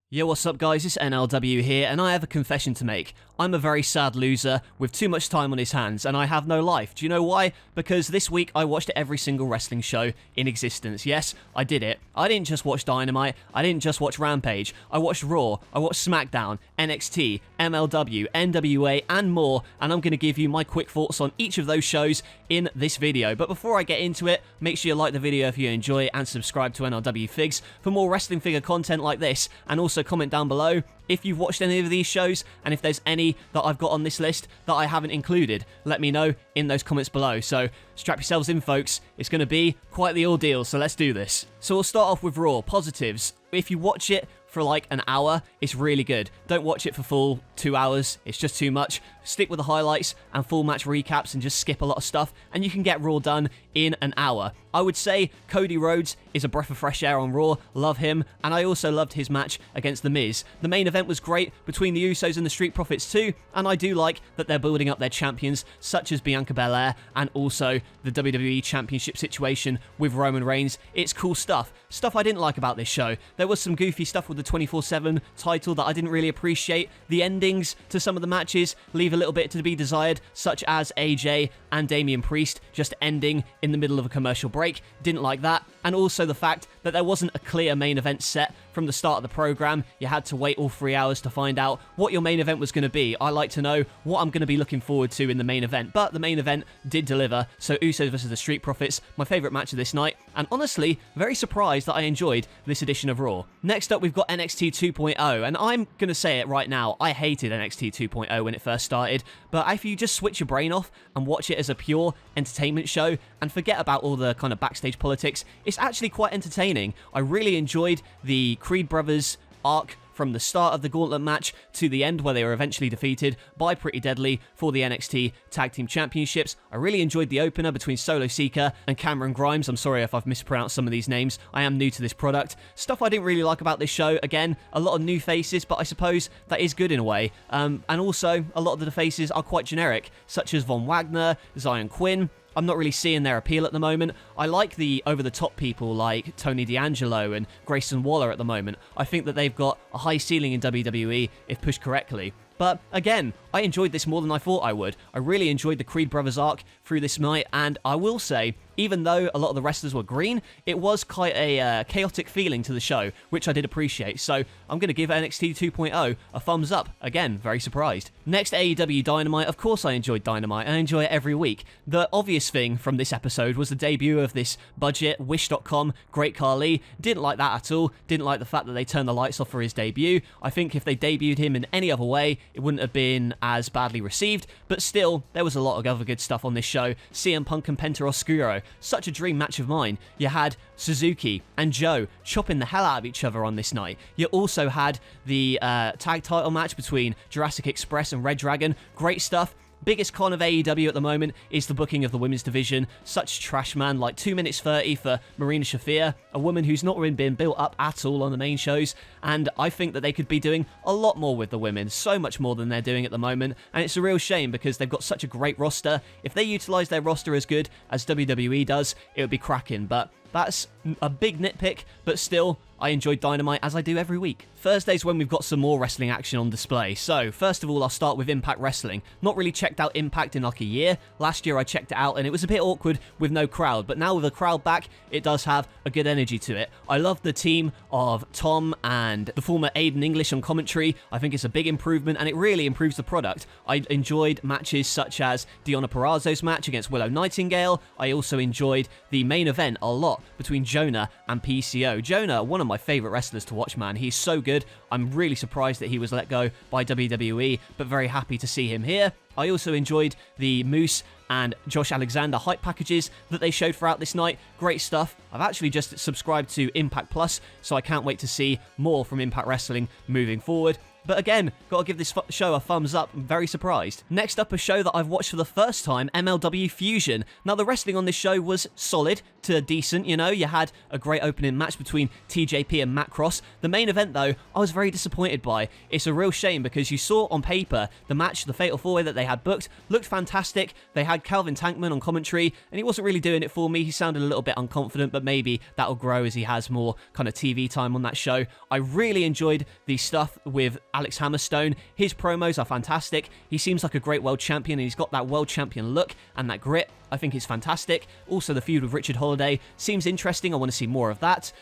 Yo, what's up guys, it's NLW here, and I have a confession to make. I'm a very sad loser with too much time on his hands, and I have no life. Do you know why? Because this week I watched every single wrestling show in existence. Yes, I did it. I didn't just watch Dynamite, I didn't just watch Rampage, I watched Raw, I watched SmackDown, NXT, MLW, NWA, and more, and I'm going to give you my quick thoughts on each of those shows in this video. But before I get into it, make sure you like the video if you enjoy it, and subscribe to NLW Figs for more wrestling figure content like this, and also comment down below if you've watched any of these shows, and if there's any that I've got on this list that I haven't included. Let me know in those comments below. So strap yourselves in, folks. It's going to be quite the ordeal, so let's do this. So we'll start off with Raw. Positives. If you watch it for like an hour, it's really good. Don't watch it for full 2 hours, it's just too much. Stick with the highlights and full match recaps and just skip a lot of stuff, and you can get Raw done in an hour. I would say Cody Rhodes is a breath of fresh air on Raw, love him, and I also loved his match against The Miz. The main event was great between the Usos and the Street Profits too, and I do like that they're building up their champions such as Bianca Belair, and also the WWE Championship situation with Roman Reigns. It's cool stuff. Stuff I didn't like about this show. There was some goofy stuff with the 24/7 title that I didn't really appreciate. The endings to some of the matches leave a little bit to be desired, such as AJ and Damian Priest just ending in the middle of a commercial break. Didn't like that. And also the fact that there wasn't a clear main event set from the start of the program. You had to wait all 3 hours to find out what your main event was going to be. I like to know what I'm going to be looking forward to in the main event, but the main event did deliver. So Usos versus the Street Profits, my favourite match of this night, and honestly, very surprised that I enjoyed this edition of Raw. Next up, we've got NXT 2.0, and I'm going to say it right now, I hated NXT 2.0 when it first started, but if you just switch your brain off and watch it as a pure entertainment show and forget about all the kind of backstage politics, it's actually quite entertaining. I really enjoyed the Creed brothers arc from the start of the gauntlet match to the end, where they were eventually defeated by Pretty Deadly for the NXT Tag Team Championships. I really enjoyed the opener between Solo Sikoa and Cameron Grimes. I'm sorry if I've mispronounced some of these names. I am new to this product. Stuff I didn't really like about this show. Again, a lot of new faces, but I suppose that is good in a way. And also, a lot of the faces are quite generic, such as Von Wagner, Zion Quinn. I'm not really seeing their appeal at the moment. I like the over-the-top people like Tony D'Angelo and Grayson Waller at the moment. I think that they've got a high ceiling in WWE if pushed correctly. But again, I enjoyed this more than I thought I would. I really enjoyed the Creed brothers arc through this night, and I will say, even though a lot of the wrestlers were green, it was quite a chaotic feeling to the show, which I did appreciate. So I'm going to give NXT 2.0 a thumbs up. Again, very surprised. Next, AEW Dynamite. Of course I enjoyed Dynamite. I enjoy it every week. The obvious thing from this episode was the debut of this budget, Wish.com, Great Khali. Didn't like that at all. Didn't like the fact that they turned the lights off for his debut. I think if they debuted him in any other way, it wouldn't have been as badly received, but still, there was a lot of other good stuff on this show. CM Punk and Penta Oscuro, such a dream match of mine. You had Suzuki and Joe chopping the hell out of each other on this night. You also had the tag title match between Jurassic Express and Red Dragon. Great stuff. Biggest con of AEW at the moment is the booking of the women's division. Such trash, man, like 2 minutes 30 for Marina Shafir, a woman who's not really been built up at all on the main shows, and I think that they could be doing a lot more with the women, so much more than they're doing at the moment, and it's a real shame because they've got such a great roster. If they utilise their roster as good as WWE does, it would be cracking, but that's a big nitpick, but still, I enjoyed Dynamite as I do every week. Thursday's when we've got some more wrestling action on display. So, first of all, I'll start with Impact Wrestling. Not really checked out Impact in like a year. Last year I checked it out and it was a bit awkward with no crowd, but now with a crowd back, it does have a good energy to it. I love the team of Tom and the former Aiden English on commentary. I think it's a big improvement and it really improves the product. I enjoyed matches such as Deonna Purrazzo's match against Willow Nightingale. I also enjoyed the main event a lot between Jonah and PCO. Jonah, one of my favourite wrestlers to watch, man. He's so good. I'm really surprised that he was let go by WWE, but very happy to see him here. I also enjoyed the Moose and Josh Alexander hype packages that they showed throughout this night. Great stuff. I've actually just subscribed to Impact Plus, so I can't wait to see more from Impact Wrestling moving forward. But again, gotta give this show a thumbs up. I'm very surprised. Next up, a show that I've watched for the first time, MLW Fusion. Now, the wrestling on this show was solid to decent, you know. You had a great opening match between TJP and Matt Cross. The main event, though, I was very disappointed by. It's a real shame because you saw on paper the match, the Fatal 4-Way that they had booked, looked fantastic. They had Calvin Tankman on commentary, and he wasn't really doing it for me. He sounded a little bit unconfident, but maybe that'll grow as he has more kind of TV time on that show. I really enjoyed the stuff with Alex Hammerstone. His promos are fantastic. He seems like a great world champion, and he's got that world champion look and that grit. I think it's fantastic. Also, the feud with Richard Holiday seems interesting. I want to see more of that.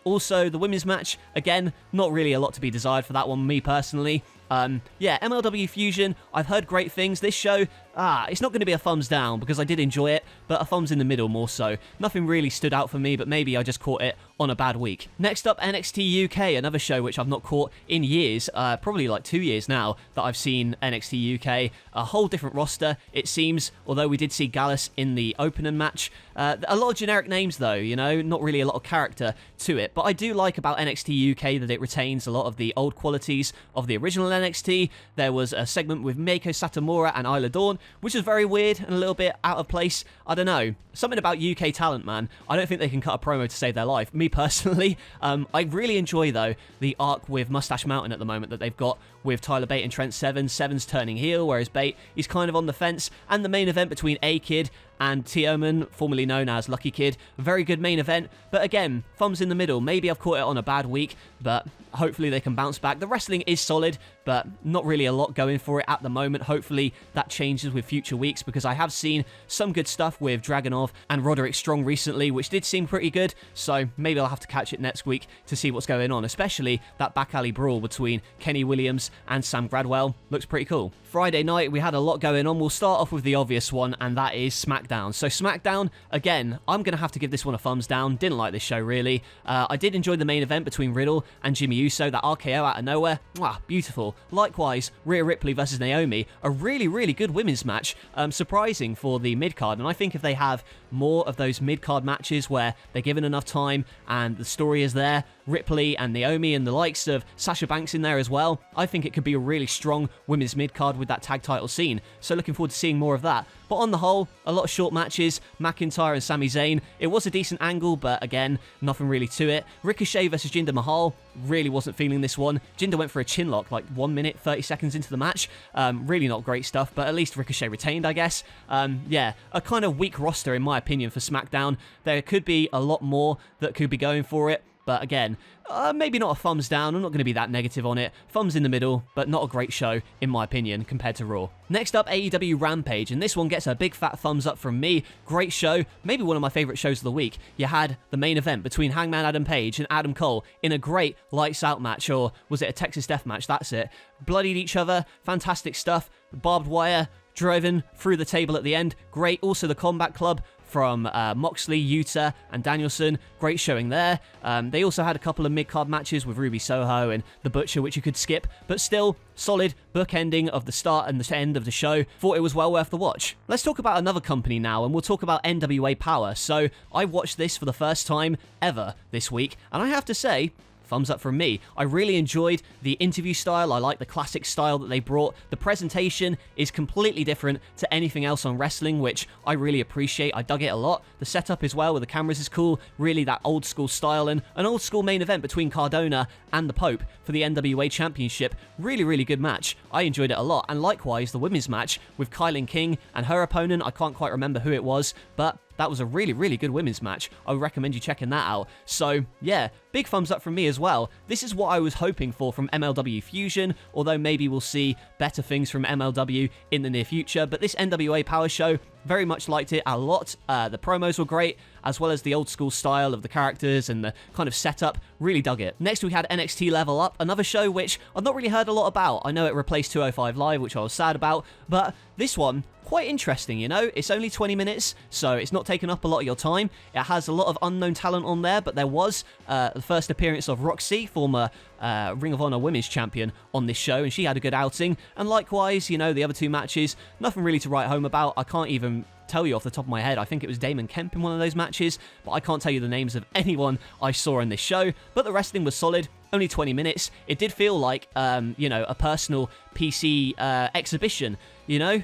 Also, the women's match, again, not really a lot to be desired for that one, me personally. Yeah, MLW Fusion, I've heard great things. This show, it's not going to be a thumbs down because I did enjoy it, but a thumbs in the middle more so. Nothing really stood out for me, but maybe I just caught it on a bad week. Next up, NXT UK, another show which I've not caught in years, probably like 2 years now that I've seen NXT UK. A whole different roster, it seems, although we did see Gallus in the opening match. A lot of generic names though, you know, not really a lot of character to it, but I do like about NXT UK that it retains a lot of the old qualities of the original NXT. There was a segment with Meiko Satomura and Isla Dawn, which is very weird and a little bit out of place. I don't know. Something about UK talent, man. I don't think they can cut a promo to save their life. Me personally, I really enjoy, though, the arc with Mustache Mountain at the moment that they've got with Tyler Bate and Trent Seven. Seven's turning heel, whereas Bate is kind of on the fence. And the main event between A-Kid and Tioman, formerly known as Lucky Kid. A very good main event, but again, thumbs in the middle. Maybe I've caught it on a bad week, but hopefully they can bounce back. The wrestling is solid, but not really a lot going for it at the moment. Hopefully that changes with future weeks, because I have seen some good stuff with Dragunov and Roderick Strong recently, which did seem pretty good, so maybe I'll have to catch it next week to see what's going on, especially that back alley brawl between Kenny Williams and Sam Gradwell. Looks pretty cool. Friday night, we had a lot going on. We'll start off with the obvious one, and that is SmackDown. So SmackDown, again, I'm going to have to give this one a thumbs down. Didn't like this show, really. I did enjoy the main event between Riddle and Jimmy Uso, that RKO out of nowhere. Mwah, beautiful. Likewise, Rhea Ripley versus Naomi, a really, really good women's match. Surprising for the mid-card, and I think if they have more of those mid-card matches where they're given enough time and the story is there, Ripley and Naomi and the likes of Sasha Banks in there as well, I think it could be a really strong women's mid-card with that tag title scene. So looking forward to seeing more of that. But on the whole, a lot of short matches, McIntyre and Sami Zayn. It was a decent angle, but again, nothing really to it. Ricochet versus Jinder Mahal, really wasn't feeling this one. Jinder went for a chin lock like 1 minute, 30 seconds into the match. Really not great stuff, but at least Ricochet retained, I guess. Yeah, a kind of weak roster in my opinion for SmackDown. There could be a lot more that could be going for it. But again, maybe not a thumbs down. I'm not going to be that negative on it. Thumbs in the middle, but not a great show, in my opinion, compared to Raw. Next up, AEW Rampage, and this one gets a big fat thumbs up from me. Great show, maybe one of my favourite shows of the week. You had the main event between Hangman Adam Page and Adam Cole in a great lights out match, or was it a Texas Death Match? That's it. Bloodied each other, fantastic stuff. Barbed wire, driven through the table at the end. Great. Also the Combat Club from Moxley, Yuta, and Danielson. Great showing there. They also had a couple of mid-card matches with Ruby Soho and The Butcher, which you could skip, but still solid bookending of the start and the end of the show. Thought it was well worth the watch. Let's talk about another company now, and we'll talk about NWA Power. So I watched this for the first time ever this week, and I have to say, thumbs up from me. I really enjoyed the interview style. I like the classic style that they brought. The presentation is completely different to anything else on wrestling, which I really appreciate. I dug it a lot. The setup as well with the cameras is cool. Really that old school style, and an old school main event between Cardona and the Pope for the NWA Championship. Really, really good match. I enjoyed it a lot. And likewise, the women's match with Kylan King and her opponent. I can't quite remember who it was, but that was a really, really good women's match. I would recommend you checking that out. So, yeah, big thumbs up from me as well. This is what I was hoping for from MLW Fusion, although maybe we'll see better things from MLW in the near future. But this NWA Power show, very much liked it a lot. The promos were great, as well as the old school style of the characters and the kind of setup. Really dug it. Next, we had NXT Level Up, another show which I've not really heard a lot about. I know it replaced 205 Live, which I was sad about, but this one, quite interesting, you know? It's only 20 minutes, so it's not taking up a lot of your time. It has a lot of unknown talent on there, but there was the first appearance of Roxy, former Ring of Honor Women's Champion, on this show, and she had a good outing. And likewise, you know, the other two matches, nothing really to write home about. I can't even tell you off the top of my head. I think it was Damon Kemp in one of those matches, but I can't tell you the names of anyone I saw in this show. But the wrestling was solid. Only 20 minutes. It did feel like, a personal PC exhibition,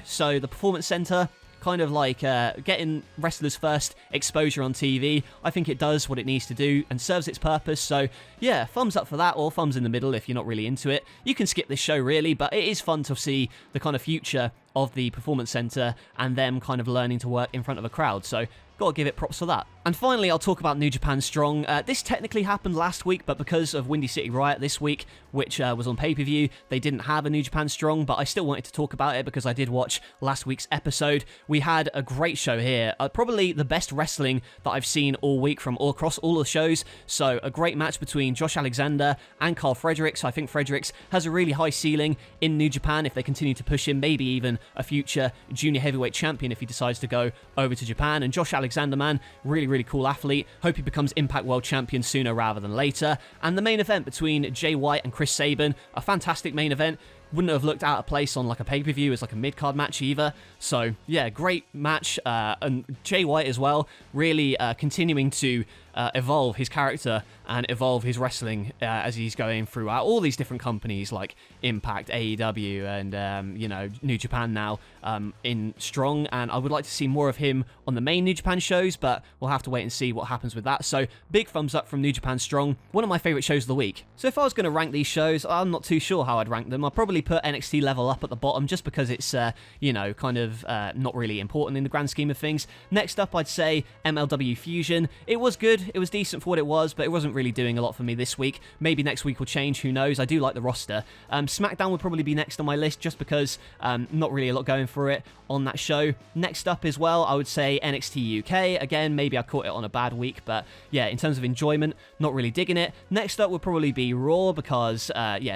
So the Performance Center, kind of like getting wrestlers' first exposure on TV. I think it does what it needs to do and serves its purpose. So yeah, thumbs up for that, or thumbs in the middle if you're not really into it. You can skip this show really, but it is fun to see the kind of future of the Performance Center and them kind of learning to work in front of a crowd. So gotta give it props for that. And finally, I'll talk about New Japan Strong. This technically happened last week, but because of Windy City Riot this week, which was on pay-per-view, they didn't have a New Japan Strong, but I still wanted to talk about it because I did watch last week's episode. We had a great show here, probably the best wrestling that I've seen all week from all across all the shows. So a great match between Josh Alexander and Carl Fredericks. I think Fredericks has a really high ceiling in New Japan if they continue to push him, maybe even a future junior heavyweight champion if he decides to go over to Japan. And Josh Alexander, man, really cool athlete. Hope he becomes Impact World Champion sooner rather than later. And the main event between Jay White and Chris Sabin, a fantastic main event. Wouldn't have looked out of place on like a pay-per-view as like a mid-card match either. So yeah, great match. And Jay White as well, really continuing to evolve his character and evolve his wrestling as he's going throughout all these different companies like Impact, AEW, and New Japan now in Strong. And I would like to see more of him on the main New Japan shows, but we'll have to wait and see what happens with that. So big thumbs up from New Japan Strong, one of my favorite shows of the week. So if I was going to rank these shows, I'm not too sure how I'd rank them. I'd probably put NXT Level Up at the bottom just because it's not really important in the grand scheme of things. Next up, I'd say MLW Fusion. It was good, it was decent for what it was, but it wasn't really doing a lot for me this week. Maybe next week will change, who knows. I do like the roster. SmackDown would probably be next on my list just because not really a lot going for it on that show. Next up as well, I would say NXT UK. Again, maybe I caught it on a bad week, but yeah, in terms of enjoyment, not really digging it. Next up would probably be Raw because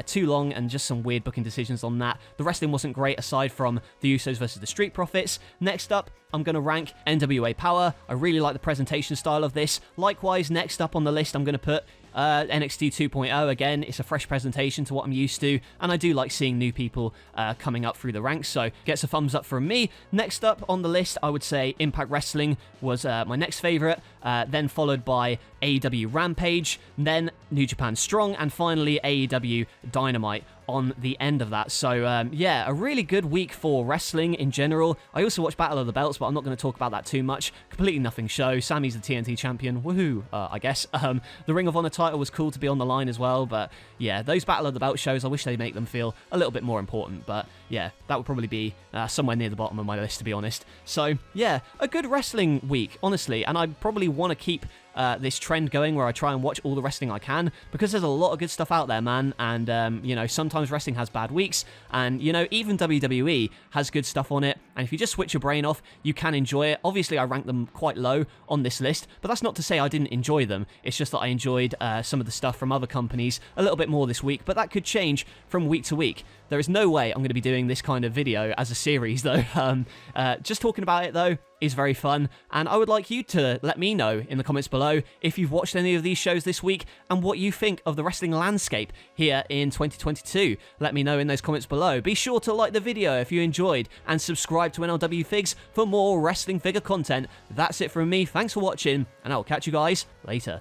too long and just some weird booking decisions on that. The wrestling wasn't great aside from the Usos versus the Street Profits. Next up, I'm going to rank NWA Power. I really like the presentation style of this. Likewise, next up on the list, I'm going to put NXT 2.0. Again, it's a fresh presentation to what I'm used to, and I do like seeing new people coming up through the ranks, so gets a thumbs up from me. Next up on the list, I would say Impact Wrestling was my next favourite, then followed by AEW Rampage, then New Japan Strong, and finally AEW Dynamite on the end of that. So a really good week for wrestling in general. I also watched Battle of the Belts, but I'm not going to talk about that too much. Completely nothing show. Sammy's the TNT champion. Woohoo, I guess. The Ring of Honor title was cool to be on the line as well, but yeah, those Battle of the Belt shows, I wish they'd make them feel a little bit more important, but yeah, that would probably be somewhere near the bottom of my list, to be honest. So yeah, a good wrestling week, honestly, and I probably want to keep this trend going where I try and watch all the wrestling I can, because there's a lot of good stuff out there, man. And sometimes wrestling has bad weeks, and even WWE has good stuff on it, and if you just switch your brain off, you can enjoy it. Obviously I rank them quite low on this list, but that's not to say I didn't enjoy them. It's just that I enjoyed some of the stuff from other companies a little bit more this week, but that could change from week to week. There is no way I'm going to be doing this kind of video as a series though. Just talking about it though is very fun, and I would like you to let me know in the comments below if you've watched any of these shows this week and what you think of the wrestling landscape here in 2022. Let me know in those comments below. Be sure to like the video if you enjoyed, and subscribe to NLW Figs for more wrestling figure content. That's it from me. Thanks for watching, and I will catch you guys later.